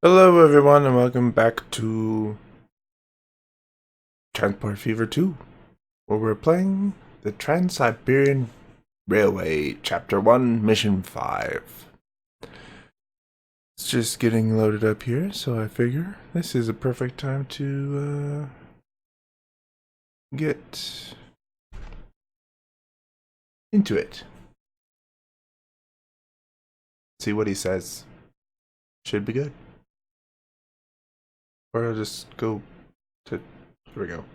Hello everyone and welcome back to Transport Fever 2, where we're playing the Tran-Siberian Railway, Chapter 1, Mission 5. It's just getting loaded up here, so I figure this is a perfect time to get into it. See what he says. Should be good. Or I'll just go to... Here we go.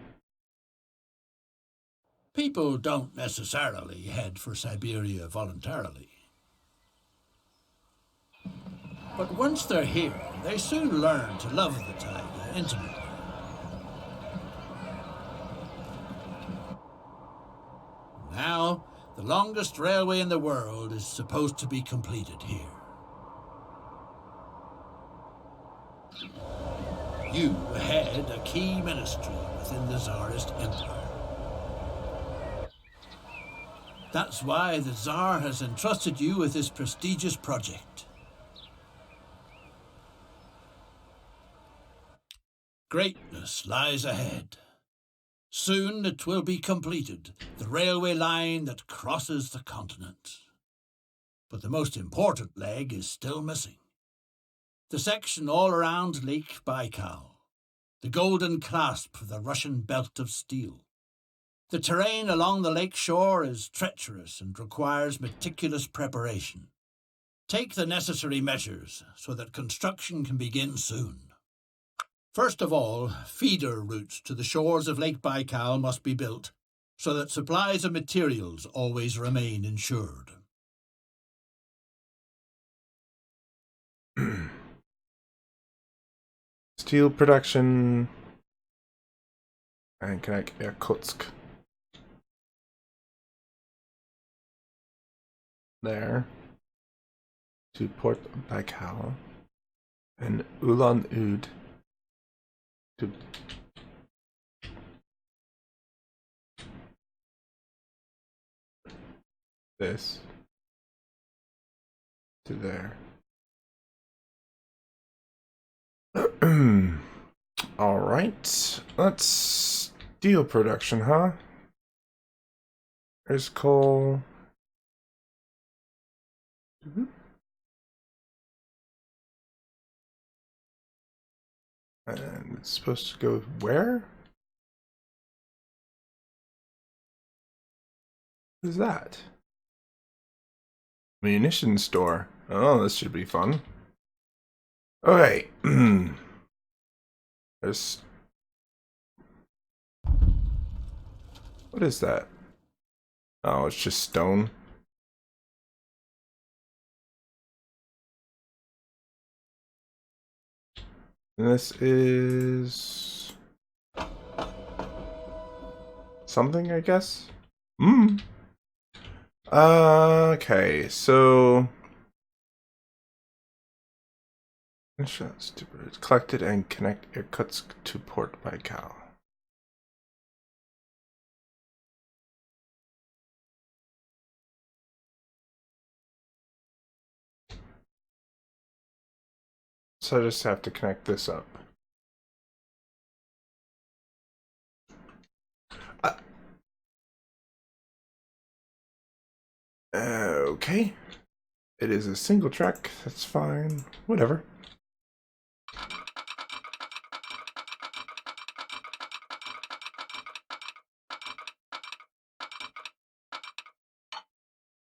People don't necessarily head for Siberia voluntarily. But once they're here, they soon learn to love the taiga intimately. Now, the longest railway in the world is supposed to be completed here. You head a key ministry within the Tsarist Empire. That's why the Tsar has entrusted you with this prestigious project. Greatness lies ahead. Soon it will be completed, the railway line that crosses the continent. But the most important leg is still missing. The section all around Lake Baikal, the golden clasp of the Russian belt of steel. The terrain along the lake shore is treacherous and requires meticulous preparation. Take the necessary measures so that construction can begin soon. First of all, feeder routes to the shores of Lake Baikal must be built so that supplies of materials always remain insured. Steel production and connect Irkutsk. There to Port Baikal and Ulan-Ude to this to there. All right, let's steel production, huh? There's coal. And it's supposed to go where? What is that? Munition store. Oh, this should be fun. Okay. There's... What is that? Oh, it's just stone. And this is... something, I guess? Okay, so... It's collected and connect Irkutsk to Port Baikal. So I just have to connect this up. Okay. It is a single track. That's fine. Whatever.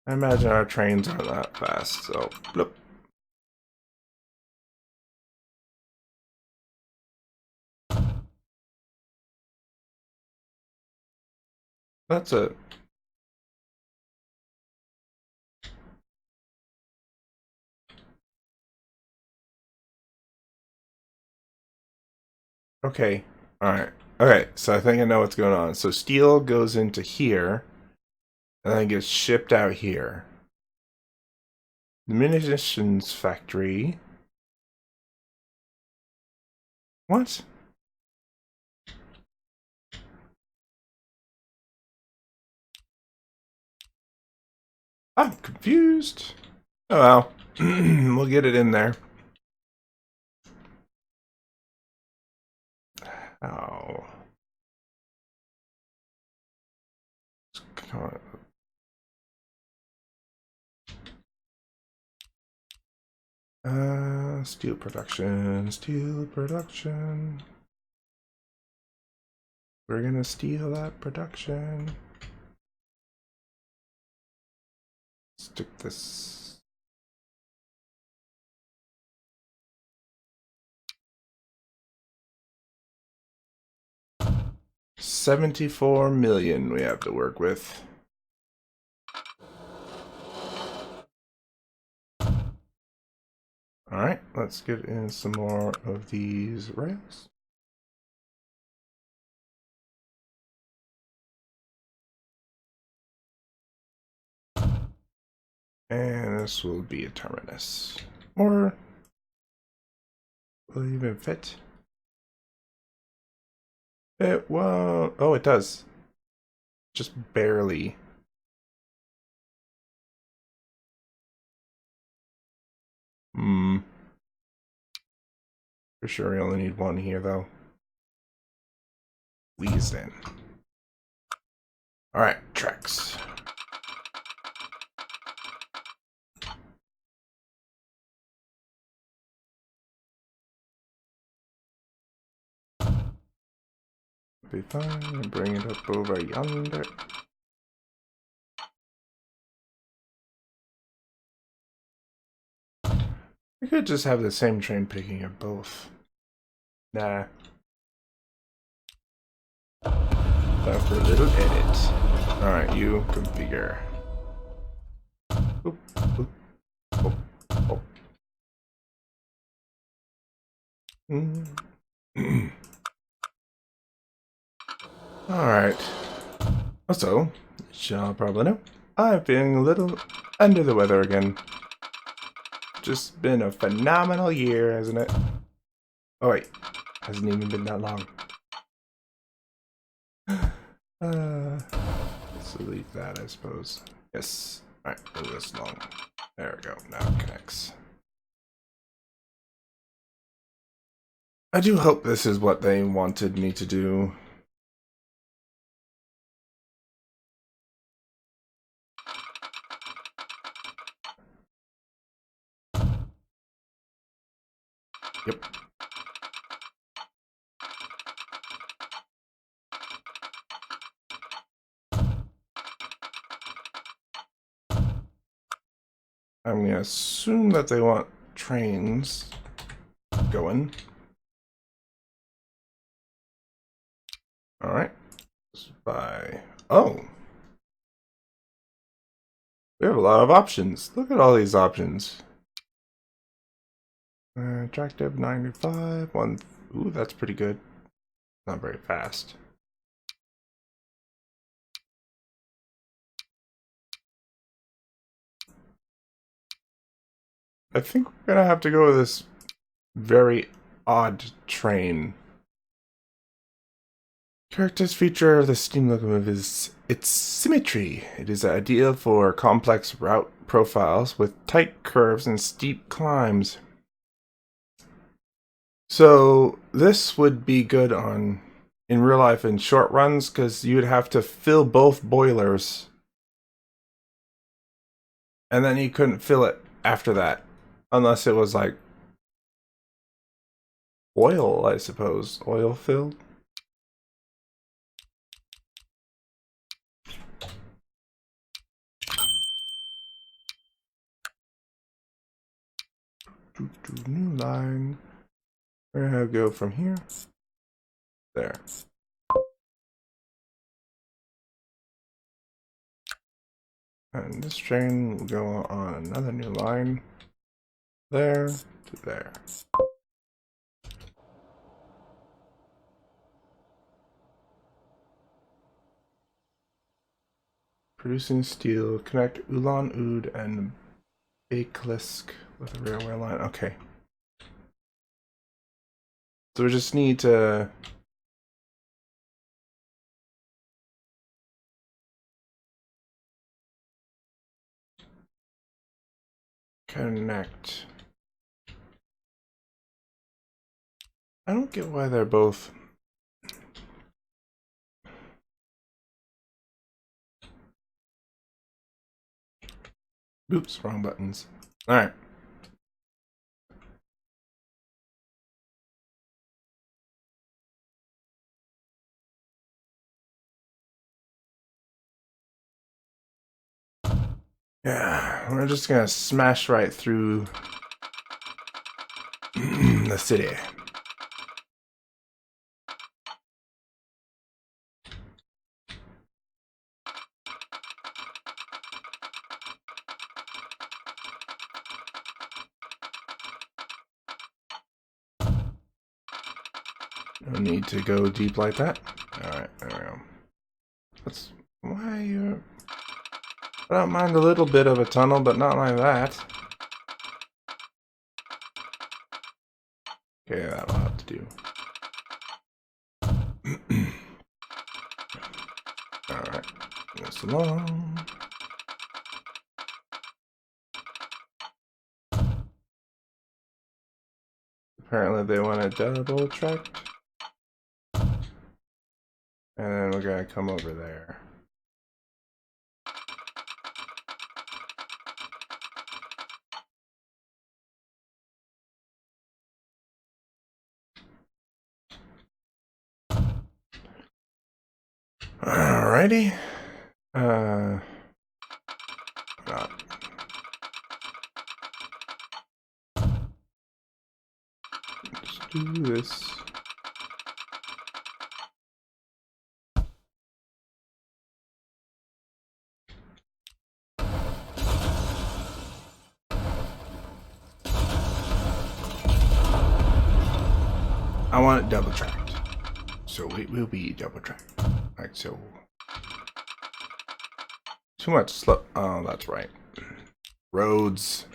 I imagine our trains aren't that fast, so bloop. That's it. Okay. Alright. Okay, so I think I know what's going on. So steel goes into here, and then gets shipped out here. The munitions factory... What? I'm confused. Oh well. We'll get it in there. Oh. Come on. Steel production, steel production. We're gonna steal that production. Stick this. $74 million we have to work with. Alright, let's get in some more of these rails. And this will be a terminus. Or will it even fit? It won't. Oh, it does. Just barely. For sure, we only need one here, though. Squeezed in. Alright, tracks. Be fine. Bring it up over yonder. We could just have the same train picking up both. Nah. Time for a little edit. Alright, you configure. Oop, oop, oh, oh. Alright. Also, as y'all probably know, I'm feeling a little under the weather again. Just been a phenomenal year, hasn't it? Oh wait, hasn't even been that long. Let's leave that, I suppose. Yes. Alright, move this long. There we go, now it connects. I do hope this is what they wanted me to do. Yep. I'm gonna assume that they want trains going. Alright. By oh. We have a lot of options. Look at all these options. Attractive 95. One. Ooh, that's pretty good. Not very fast. I think we're gonna have to go with this very odd train. Characteristic feature of the steam locomotive is its symmetry. It is ideal for complex route profiles with tight curves and steep climbs. So this would be good on in real life in short runs because you'd have to fill both boilers and then you couldn't fill it after that unless it was like oil, I suppose. Oil filled. New line. We're gonna go from here. There. And this train will go on another new line. There to there. Producing steel. Connect Ulan Ud and Baklisk with a railway line. Okay. So we just need to connect. I don't get why they're both Oops, wrong buttons. Alright. Yeah, we're just gonna smash right through the city. No need to go deep like that. Alright, there we go. Why are you... I don't mind a little bit of a tunnel, but not like that. Okay, that'll have to do. Alright, this along. Apparently they want a double track. And then we're gonna come over there. Alrighty. Not. Just do this. I want it double tracked. So it will be double tracked. Like so. Too much slow. Oh, that's right. Roads.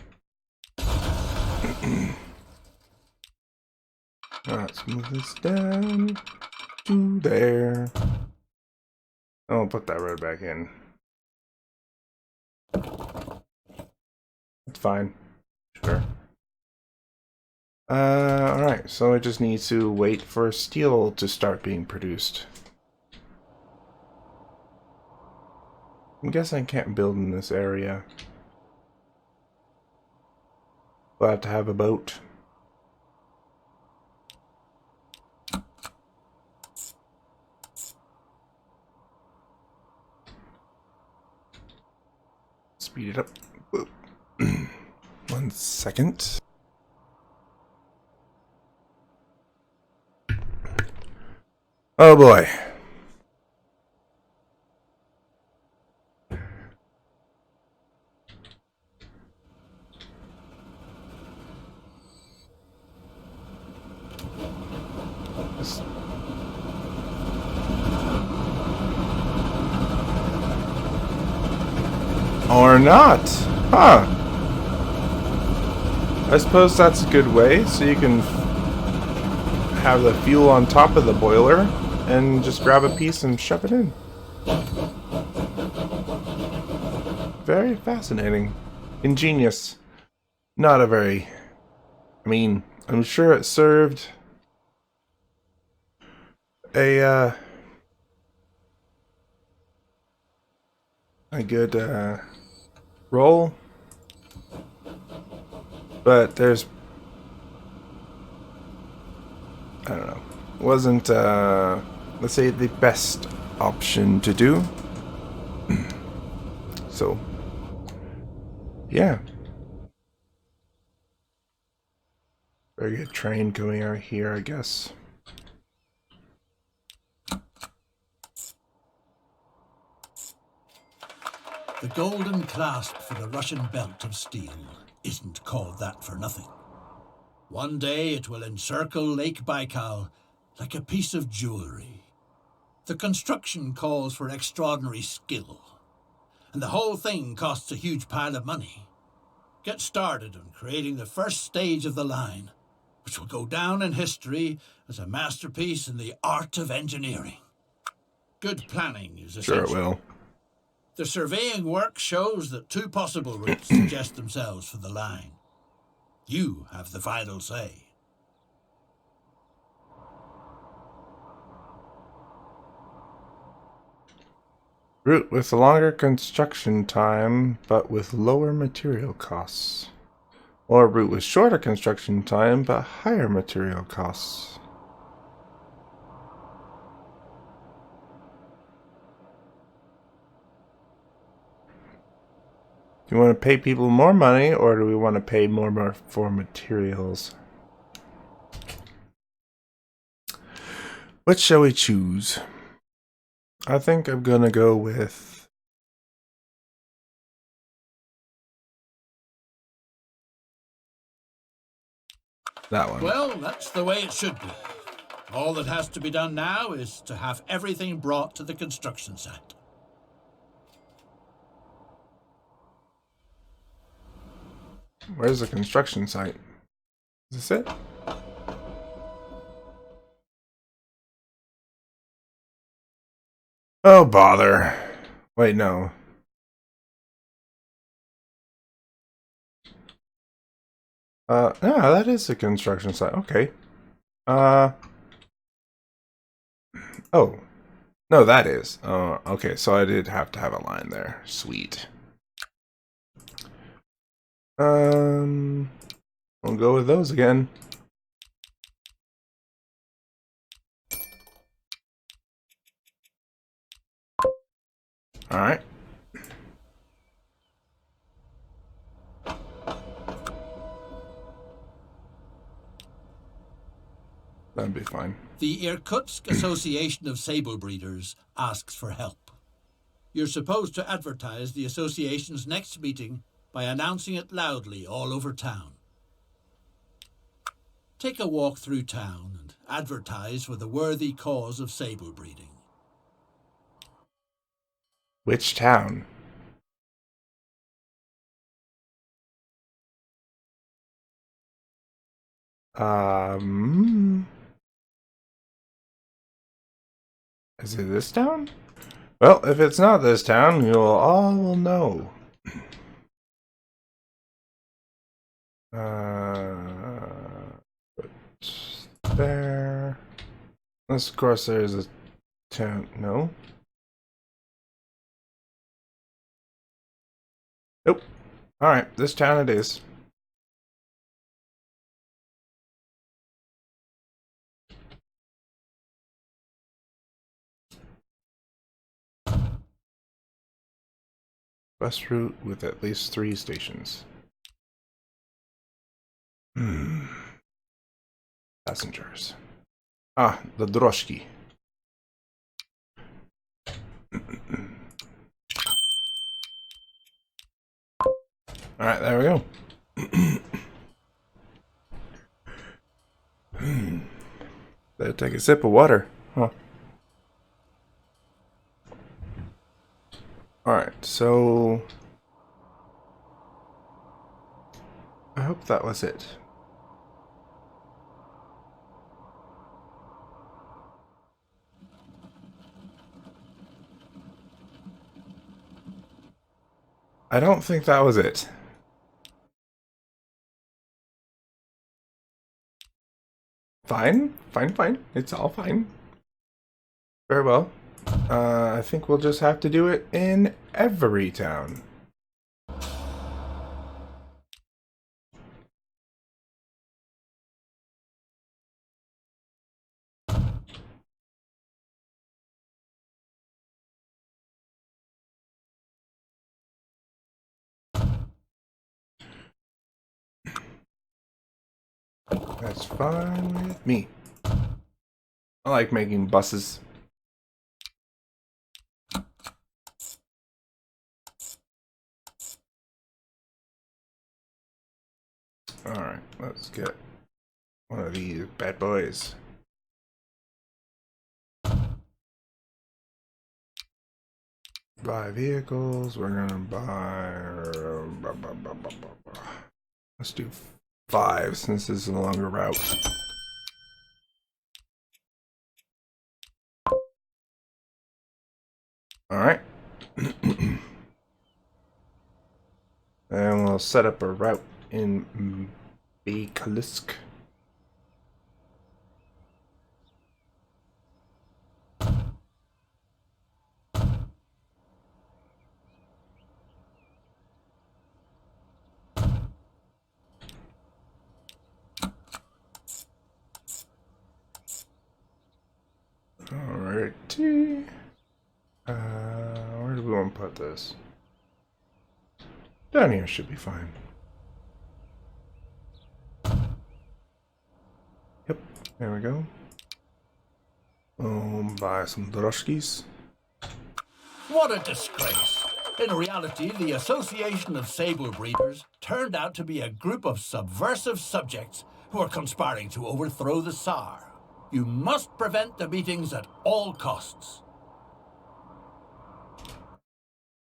Let's move this down to there. I'll put that road back in. It's fine. Sure. Alright, so I just need to wait for steel to start being produced. I guess I can't build in this area. We'll have to have a boat. Speed it up. 1 second. Oh boy. Or not. Huh. I suppose that's a good way, so you can have the fuel on top of the boiler and just grab a piece and shove it in. Very fascinating. Ingenious. Not a very... I mean, I'm sure it served a good role, but there's, I don't know, wasn't let's say the best option to do. So yeah, very good train going out here, I guess. The golden clasp for the Russian belt of steel isn't called that for nothing. One day it will encircle Lake Baikal like a piece of jewelry. The construction calls for extraordinary skill, and the whole thing costs a huge pile of money. Get started on creating the first stage of the line, which will go down in history as a masterpiece in the art of engineering. Good planning is essential. Sure it will. The surveying work shows that 2 possible routes suggest themselves for the line. You have the final say. Route with longer construction time, but with lower material costs. Or route with shorter construction time, but higher material costs. Do you want to pay people more money, or do we want to pay more for materials? What shall we choose? I think I'm gonna go with that one. Well, that's the way it should be. All that has to be done now is to have everything brought to the construction site. Where's the construction site? Is this it? Oh, bother. Wait, no. No, that is the construction site. Okay. Oh. No, that is. Oh, okay, so I did have to have a line there. Sweet. We'll go with those again. Alright. That'd be fine. The Irkutsk Association of Sable Breeders asks for help. You're supposed to advertise the association's next meeting by announcing it loudly all over town. Take a walk through town and advertise for the worthy cause of sable breeding. Which town? Is it this town? Well, if it's not this town, you'll all know. There. Unless, of course, there's a town. No. Nope. Alright, this town it is. Bus route with at least 3 stations. Passengers. Ah, the droshki. Alright, there we go. Better take a sip of water. Huh. Alright, so I hope that was it. I don't think that was it. Fine, fine. It's all fine. Very well. I think we'll just have to do it in every town. That's fine with me. I like making buses. Alright, let's get one of these bad boys. Buy vehicles. We're gonna buy. Let's do 5 since this is a longer route. Alright. And we'll set up a route in Bakalisk. see. Where do we want to put this? Down here should be fine. Yep, there we go. Buy some droshkis. What a disgrace! In reality, the Association of Sable Breeders turned out to be a group of subversive subjects who are conspiring to overthrow the Tsar. You must prevent the meetings at all costs.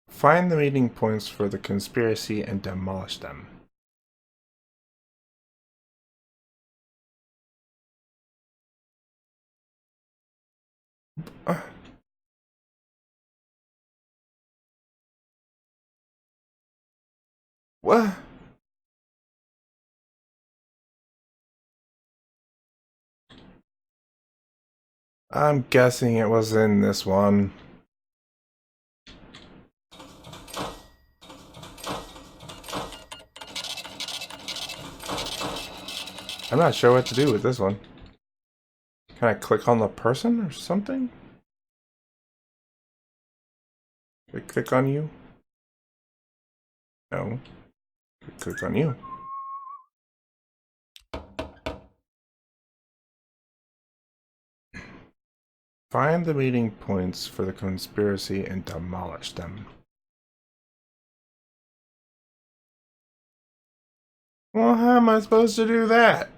Find the meeting points for the conspiracy and demolish them. What? I'm guessing it was in this one. I'm not sure what to do with this one. Can I click on the person or something? Can I click on you? No. Click on you. Find the meeting points for the conspiracy and demolish them. Well, how am I supposed to do that?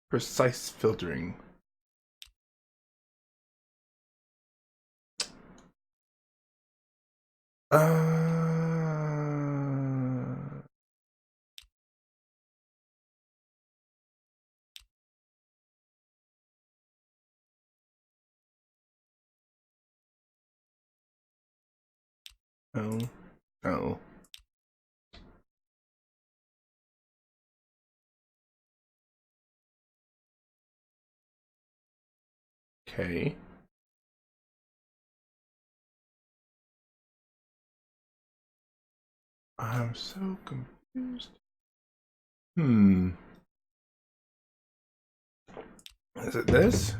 Precise filtering. Oh. Oh. Okay. I'm so confused. Is it this?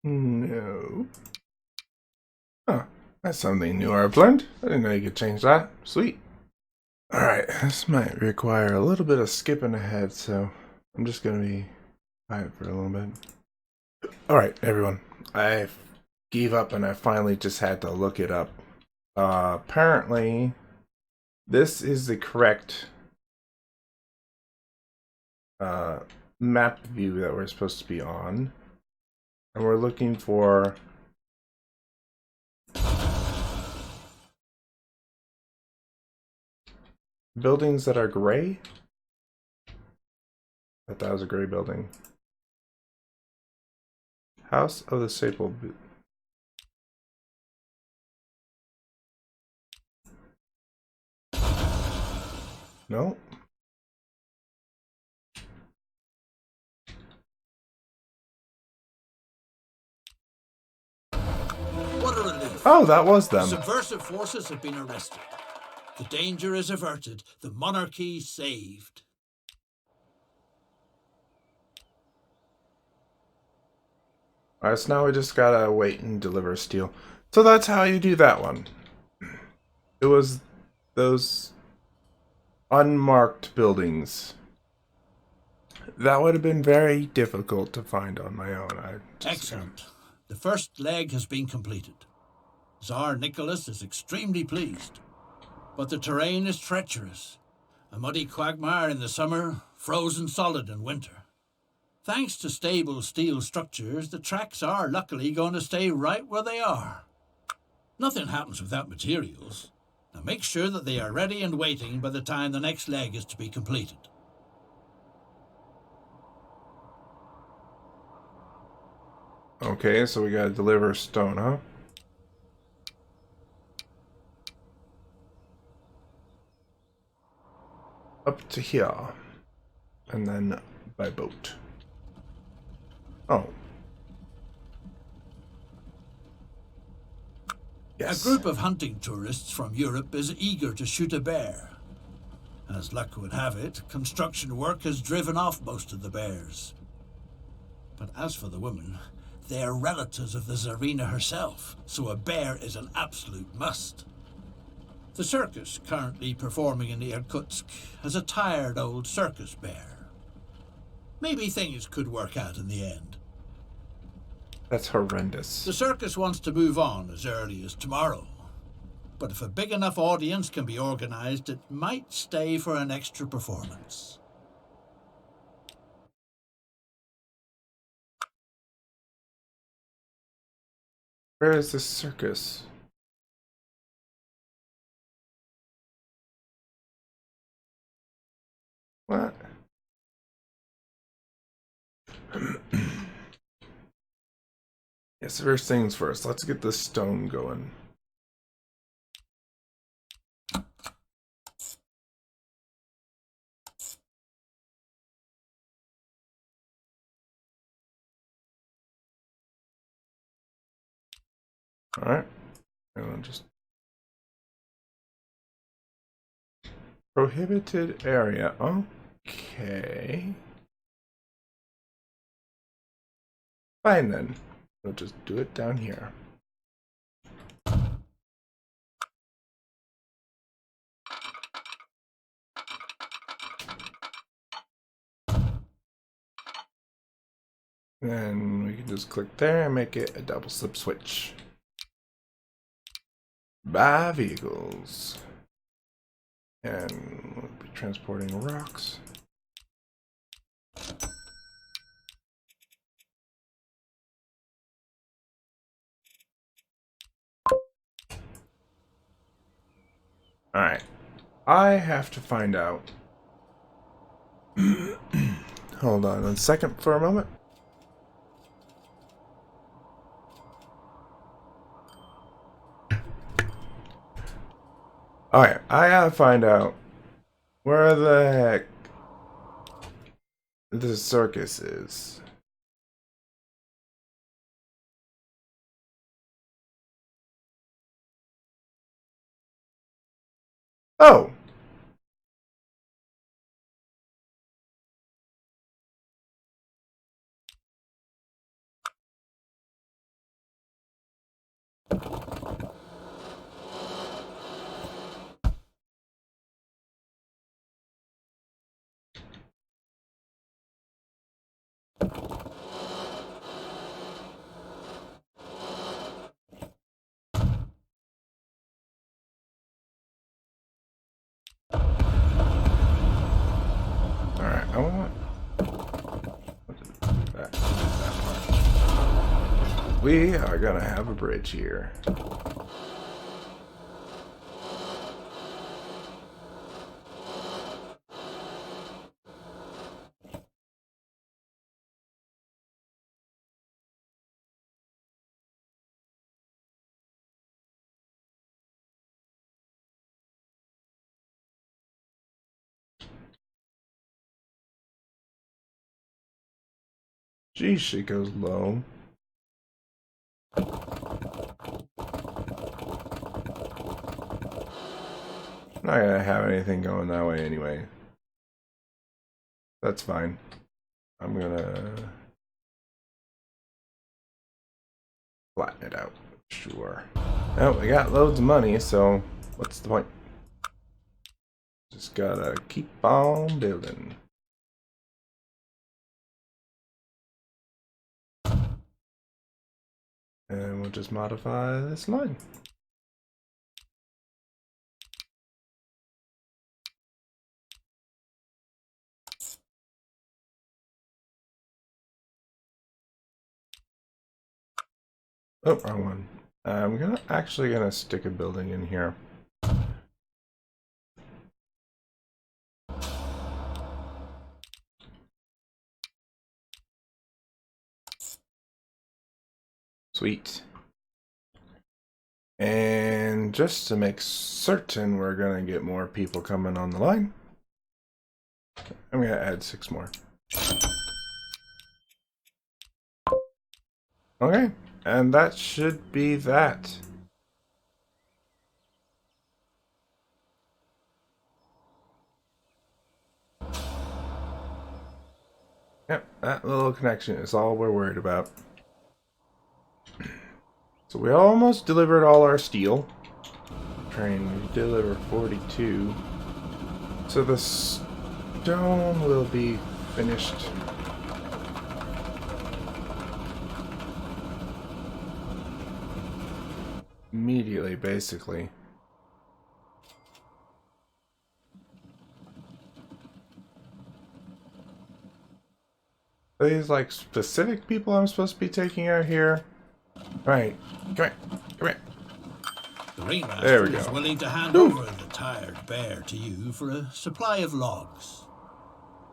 No. Huh. That's something new I've learned. I didn't know you could change that. Sweet. Alright, this might require a little bit of skipping ahead, so I'm just gonna be quiet for a little bit. Alright, everyone. I gave up and I finally just had to look it up. Apparently, this is the correct map view that we're supposed to be on. And we're looking for buildings that are gray. I thought that was a gray building. House of the Sable. No. What a relief. Oh, that was them. Subversive forces have been arrested. The danger is averted. The monarchy saved. Alright, so now we just gotta wait and deliver steel. So that's how you do that one. It was those unmarked buildings. That would have been very difficult to find on my own. Excellent. The first leg has been completed. Tsar Nicholas is extremely pleased. But the terrain is treacherous. A muddy quagmire in the summer, frozen solid in winter. Thanks to stable steel structures, the tracks are luckily going to stay right where they are. Nothing happens without materials. Now make sure that they are ready and waiting by the time the next leg is to be completed. Okay, so we gotta deliver stone, huh? Up to here. And then by boat. Oh. Yes. A group of hunting tourists from Europe is eager to shoot a bear. As luck would have it, construction work has driven off most of the bears. But as for the women, they are relatives of the Tsarina herself, so a bear is an absolute must. The circus currently performing in Irkutsk has a tired old circus bear. Maybe things could work out in the end. That's horrendous. The circus wants to move on as early as tomorrow. But if a big enough audience can be organized, it might stay for an extra performance. Where is this circus? What? Yes, first things first. Let's get this stone going. Alright. And then just prohibited area. Okay. Fine then. We'll just do it down here. Then we can just click there and make it a double slip switch. Buy vehicles. And we'll be transporting rocks. Alright. I have to find out. Hold on a second for a moment. Alright, I gotta find out where the heck the circus is. Oh! Alright, I want that part. We are gonna have a bridge here. Geez, she goes low. Not gonna have anything going that way anyway. That's fine. I'm gonna flatten it out. Sure. Oh, we got loads of money, so what's the point? Just gotta keep on building. And we'll just modify this line. Oh, wrong one. I'm actually gonna stick a building in here. Sweet. And just to make certain we're gonna get more people coming on the line, I'm gonna add 6 more. Okay, and that should be that. that little connection is all we're worried about. So we almost delivered all our steel. Train, we deliver 42. So the stone will be finished immediately, basically. Are these like specific people I'm supposed to be taking out here? Right, come here, come here. The ringmaster There we is go. willing to hand over the tired bear to you for a supply of logs.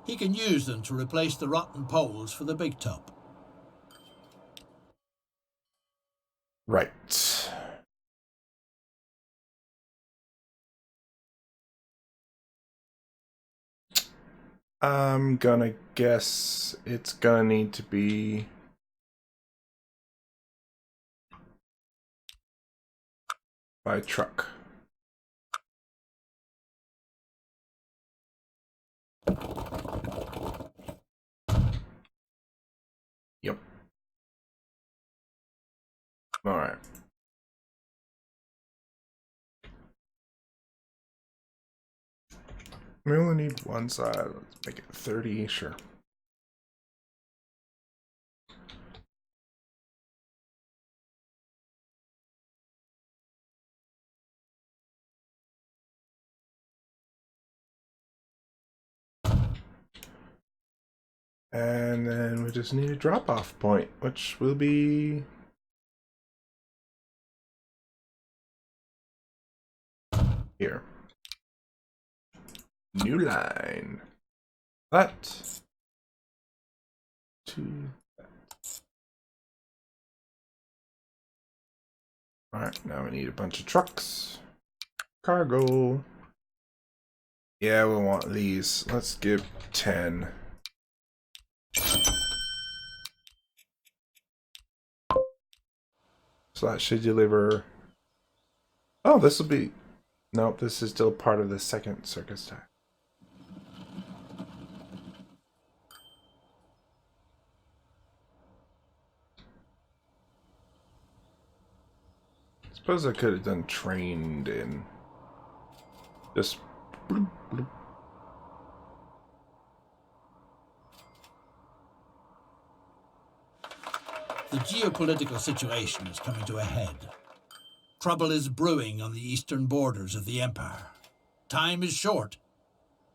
He can use them to replace the rotten poles for the big top. Right. I'm gonna guess it's gonna need to be by truck. Yep. Alright. We only need one side. Let's make it 30, sure. And then we just need a drop-off point, which will be here. New line. But to alright, now we need a bunch of trucks. Cargo. Yeah, we'll want these. Let's give 10. So that should deliver. Oh, this will be. Nope, this is still part of the second circus time. Suppose I could have done trained in. Just. Bloop, bloop. The geopolitical situation is coming to a head. Trouble is brewing on the eastern borders of the Empire. Time is short.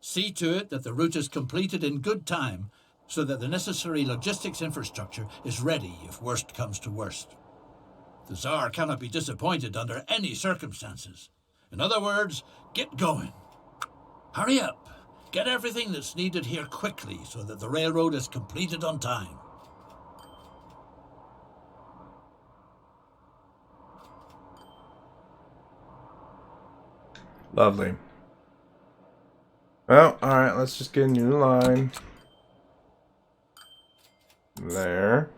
See to it that the route is completed in good time so that the necessary logistics infrastructure is ready if worst comes to worst. The Tsar cannot be disappointed under any circumstances. In other words, get going. Hurry up. Get everything that's needed here quickly so that the railroad is completed on time. Lovely. Well, alright, let's just get a new line. There.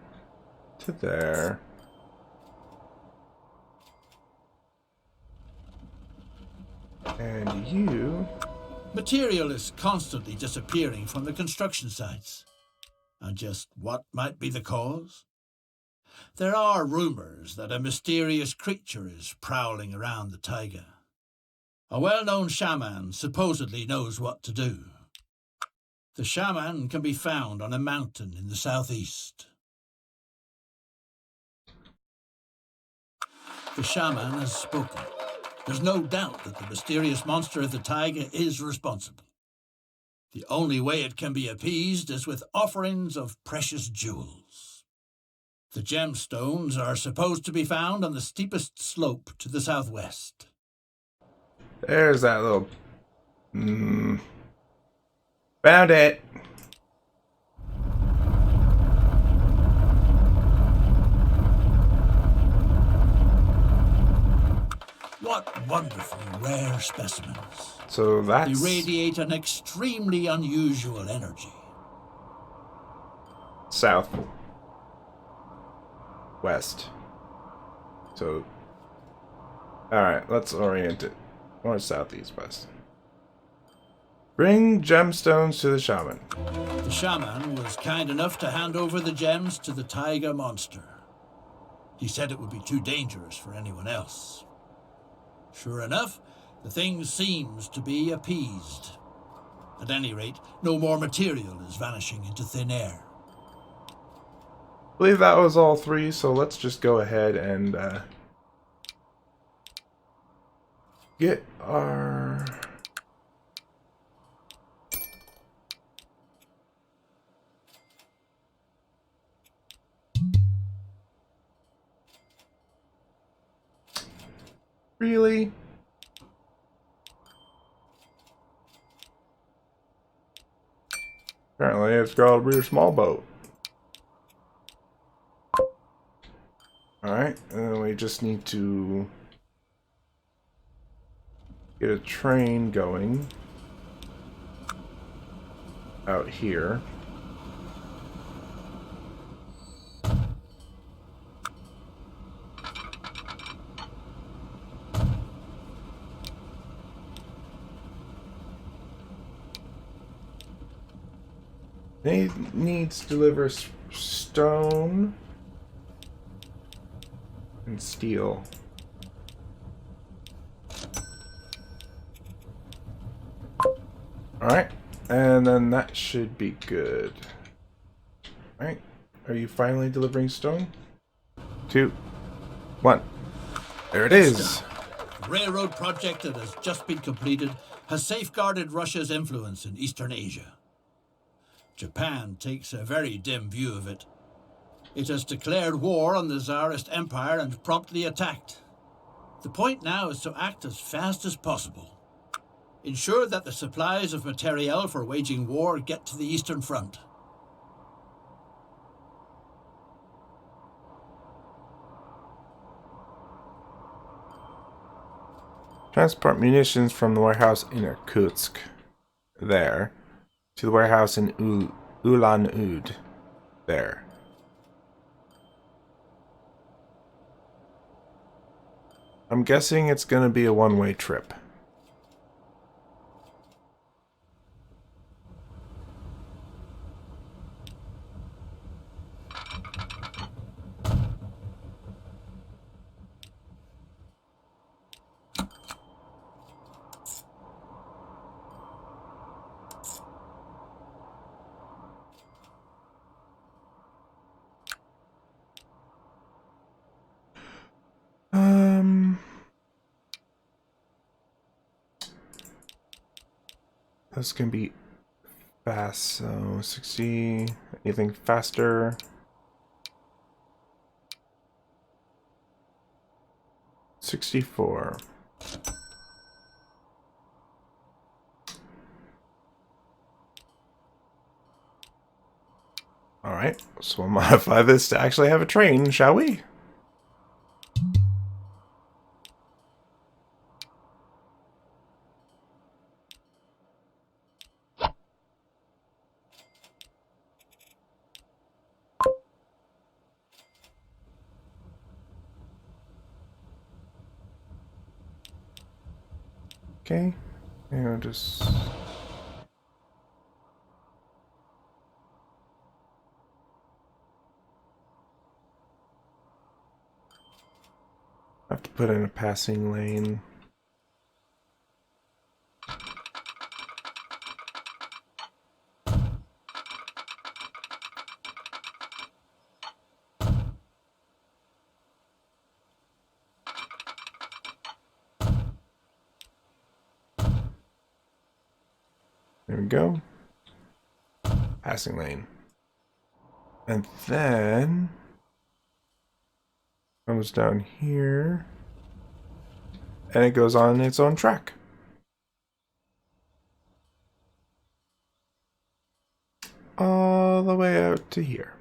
To there. And you. Material is constantly disappearing from the construction sites. And just what might be the cause? There are rumors that a mysterious creature is prowling around the taiga. A well-known shaman supposedly knows what to do. The shaman can be found on a mountain in the southeast. The shaman has spoken. There's no doubt that the mysterious monster of the taiga is responsible. The only way it can be appeased is with offerings of precious jewels. The gemstones are supposed to be found on the steepest slope to the southwest. There's that little. Found it. What wonderful rare specimens. So They that's radiate an extremely unusual energy. south. West. So. Alright, let's orient it. Or southeast west. Bring gemstones to the shaman. The shaman was kind enough to hand over the gems to the tiger monster. He said it would be too dangerous for anyone else. Sure enough, the thing seems to be appeased. At any rate, no more material is vanishing into thin air. I believe that was all 3, so let's just go ahead and get our... Really? Apparently it's got to be a small boat. Alright, and then we just need to get a train going out here. It needs to deliver stone and steel. Alright, and then that should be good. Alright, are you finally delivering stone? 2, 1. There it is! The railroad project that has just been completed has safeguarded Russia's influence in Eastern Asia. Japan takes a very dim view of it. It has declared war on the Tsarist Empire and promptly attacked. The point now is to act as fast as possible. Ensure that the supplies of materiel for waging war get to the Eastern Front. Transport munitions from the warehouse in Irkutsk. There. To the warehouse in Ulan-Ude. There. I'm guessing it's going to be a one-way trip. That's gonna be fast, so 60, anything faster? 64. Alright, so we'll modify this to actually have a train, shall we? Okay, and I'll just... have to put in a passing lane. There we go. Passing lane. And then comes down here and it goes on its own track. All the way out to here.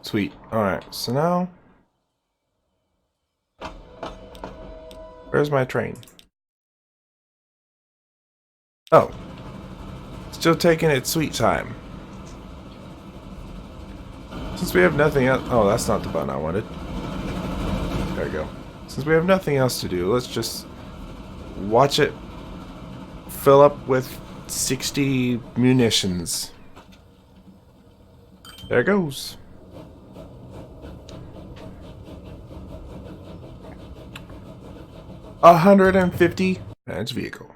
Sweet. Alright, so now where's my train? Oh. Still taking its sweet time. Since we have nothing else... oh, that's not the button I wanted. There we go. Since we have nothing else to do, let's just watch it fill up with 60 munitions. There goes. $150 managed vehicle.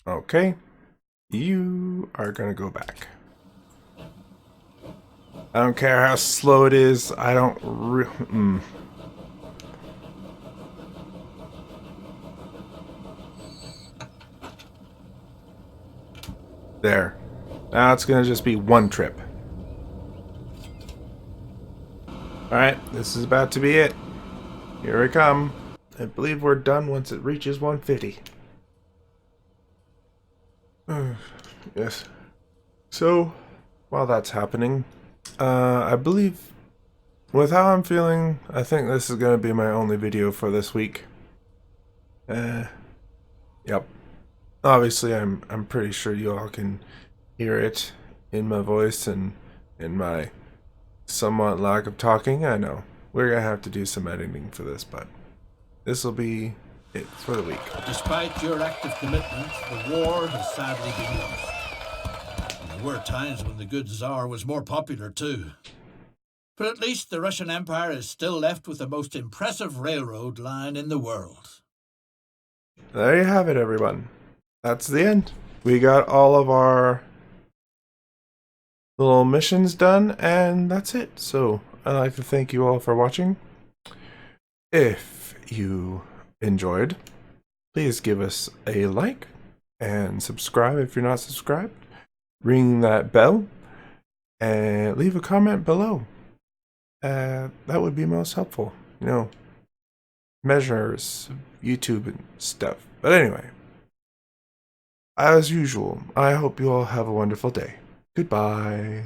Okay, you are gonna go back. I don't care how slow it is. I don't. There. Now it's gonna just be one trip. Alright, this is about to be it. Here we come. I believe we're done once it reaches 150. Yes. So, while that's happening, I believe, with how I'm feeling, I think this is going to be my only video for this week. Yep. Obviously, I'm pretty sure you all can hear it in my voice and in my somewhat lack of talking. I know. We're going to have to do some editing for this, but this will be it for the week. Despite your active commitment, the war has sadly been lost. There were times when the good Tsar was more popular too. But at least the Russian Empire is still left with the most impressive railroad line in the world. There you have it, everyone. That's the end. We got all of our little missions done, and that's it. So I'd like to thank you all for watching. If you enjoyed, please give us a like and subscribe if you're not subscribed. Ring that bell and leave a comment below. That would be most helpful. You know, measures, YouTube and stuff. But anyway, as usual, I hope you all have a wonderful day. Goodbye.